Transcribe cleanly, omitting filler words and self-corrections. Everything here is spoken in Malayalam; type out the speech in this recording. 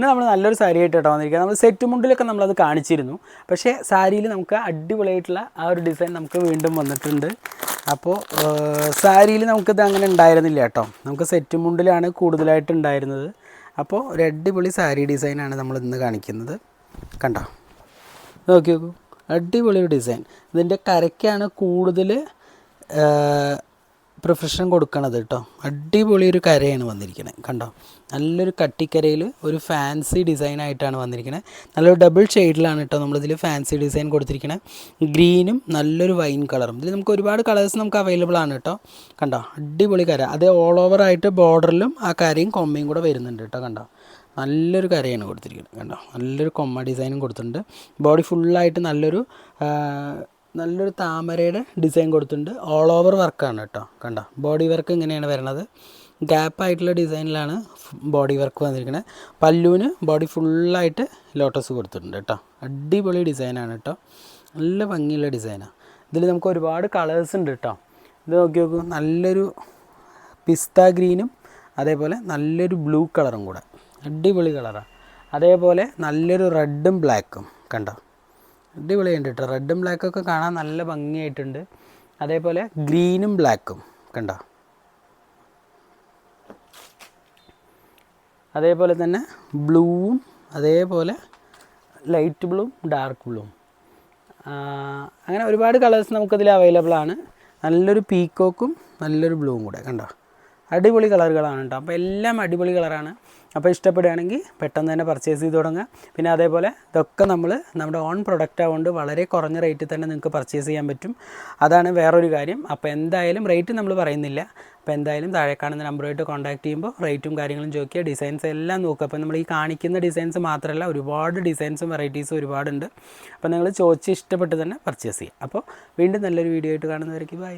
ഇന്ന് നമ്മൾ നല്ലൊരു സാരി ആയിട്ട് കേട്ടോ വന്നിരിക്കുക. നമ്മൾ സെറ്റ് മുണ്ടിലൊക്കെ നമ്മളത് കാണിച്ചിരുന്നു. പക്ഷേ സാരിയിൽ നമുക്ക് അടിപൊളിയായിട്ടുള്ള ആ ഒരു ഡിസൈൻ നമുക്ക് വീണ്ടും വന്നിട്ടുണ്ട്. അപ്പോൾ സാരിയിൽ നമുക്കിത് അങ്ങനെ ഉണ്ടായിരുന്നില്ല കേട്ടോ. നമുക്ക് സെറ്റ് മുണ്ടിലാണ് കൂടുതലായിട്ട് ഉണ്ടായിരുന്നത്. അപ്പോൾ ഒരു അടിപൊളി സാരി ഡിസൈനാണ് നമ്മൾ ഇന്ന് കാണിക്കുന്നത്. കണ്ടോ, നോക്കി നോക്കൂ, അടിപൊളി ഒരു ഡിസൈൻ. ഇതിൻ്റെ കരയ്ക്കാണ് കൂടുതൽ പ്രിഫറേഷൻ കൊടുക്കണത് കേട്ടോ. അടിപൊളി ഒരു കരയാണ് വന്നിരിക്കുന്നത്. കണ്ടോ, നല്ലൊരു കട്ടിക്കരയിൽ ഒരു ഫാൻസി ഡിസൈനായിട്ടാണ് വന്നിരിക്കുന്നത്. നല്ലൊരു ഡബിൾ ഷെയ്ഡിലാണ് കേട്ടോ നമ്മളിതിൽ ഫാൻസി ഡിസൈൻ കൊടുത്തിരിക്കുന്നത്. ഗ്രീനും നല്ലൊരു വൈൻ കളറും. ഇതിൽ നമുക്ക് ഒരുപാട് കളേഴ്സ് നമുക്ക് അവൈലബിൾ ആണ് കേട്ടോ. കണ്ടോ, അടിപൊളി കര. അത് ഓൾ ഓവർ ആയിട്ട് ബോർഡറിലും ആ കരയും കൊമ്മയും കൂടെ വരുന്നുണ്ട് കേട്ടോ. കണ്ടോ, നല്ലൊരു കരയാണ് കൊടുത്തിരിക്കുന്നത്. കണ്ടോ, നല്ലൊരു കൊമ്മ ഡിസൈനും കൊടുത്തിട്ടുണ്ട്. ബോഡി ഫുള്ളായിട്ട് നല്ലൊരു താമരയുടെ ഡിസൈൻ കൊടുത്തിട്ടുണ്ട്. ഓൾ ഓവർ വർക്കാണ് കേട്ടോ. കണ്ടോ, ബോഡി വർക്ക് ഇങ്ങനെയാണ് വരുന്നത്. ഗ്യാപ്പായിട്ടുള്ള ഡിസൈനിലാണ് ബോഡി വർക്ക് വന്നിരിക്കുന്നത്. പല്ലുവിന് ബോഡി ഫുള്ളായിട്ട് ലോട്ടസ് കൊടുത്തിട്ടുണ്ട് കേട്ടോ. അടിപൊളി ഡിസൈനാണ് കേട്ടോ. നല്ല ഭംഗിയുള്ള ഡിസൈനാണ്. ഇതിൽ നമുക്ക് ഒരുപാട് കളേഴ്സ് ഉണ്ട് കേട്ടോ. ഇത് നോക്കി നോക്കൂ, നല്ലൊരു പിസ്ത ഗ്രീനും അതേപോലെ നല്ലൊരു ബ്ലൂ കളറും കൂടെ. അടിപൊളി കളറാണ്. അതേപോലെ നല്ലൊരു റെഡും ബ്ലാക്കും. കണ്ടോ, അടിപൊളിയുണ്ട് കേട്ടോ. റെഡും ബ്ലാക്കൊക്കെ കാണാൻ നല്ല ഭംഗിയായിട്ടുണ്ട്. അതേപോലെ ഗ്രീനും ബ്ലാക്കും. കണ്ടോ, അതേപോലെ തന്നെ ബ്ലൂവും അതേപോലെ ലൈറ്റ് ബ്ലൂവും ഡാർക്ക് ബ്ലൂവും. അങ്ങനെ ഒരുപാട് കളേഴ്സ് നമുക്കതിൽ അവൈലബിൾ ആണ്. നല്ലൊരു പീക്കോക്കും നല്ലൊരു ബ്ലൂവും കൂടെ. കണ്ടോ, അടിപൊളി കളറുകളാണ് കേട്ടോ. അപ്പോൾ എല്ലാം അടിപൊളി കളറാണ്. അപ്പോൾ ഇഷ്ടപ്പെടുകയാണെങ്കിൽ പെട്ടെന്ന് തന്നെ പർച്ചേസ് ചെയ്ത് തുടങ്ങുക. പിന്നെ അതേപോലെ ഇതൊക്കെ നമ്മുടെ ഓൺ പ്രൊഡക്റ്റ് ആയതുകൊണ്ട് വളരെ കുറഞ്ഞ റേറ്റിൽ തന്നെ നിങ്ങൾക്ക് പർച്ചേസ് ചെയ്യാൻ പറ്റും. അതാണ് വേറൊരു കാര്യം. അപ്പോൾ എന്തായാലും റേറ്റ് നമ്മൾ പറയുന്നില്ല. അപ്പോൾ എന്തായാലും താഴെ കാണുന്ന നമ്പറുമായിട്ട് കോൺടാക്ട് ചെയ്യുമ്പോൾ റേറ്റും കാര്യങ്ങളും ചോദിക്കുക. ഡിസൈൻസ് എല്ലാം നോക്കുക. അപ്പോൾ നമ്മൾ ഈ കാണിക്കുന്ന ഡിസൈൻസ് മാത്രമല്ല, ഒരുപാട് ഡിസൈൻസും വെറൈറ്റീസും ഒരുപാടുണ്ട്. അപ്പോൾ നിങ്ങൾ ചോദിച്ച് ഇഷ്ടപ്പെട്ട് തന്നെ പർച്ചേസ് ചെയ്യുക. അപ്പോൾ വീണ്ടും നല്ലൊരു വീഡിയോ ആയിട്ട് കാണുന്നവരേക്ക് ബൈ.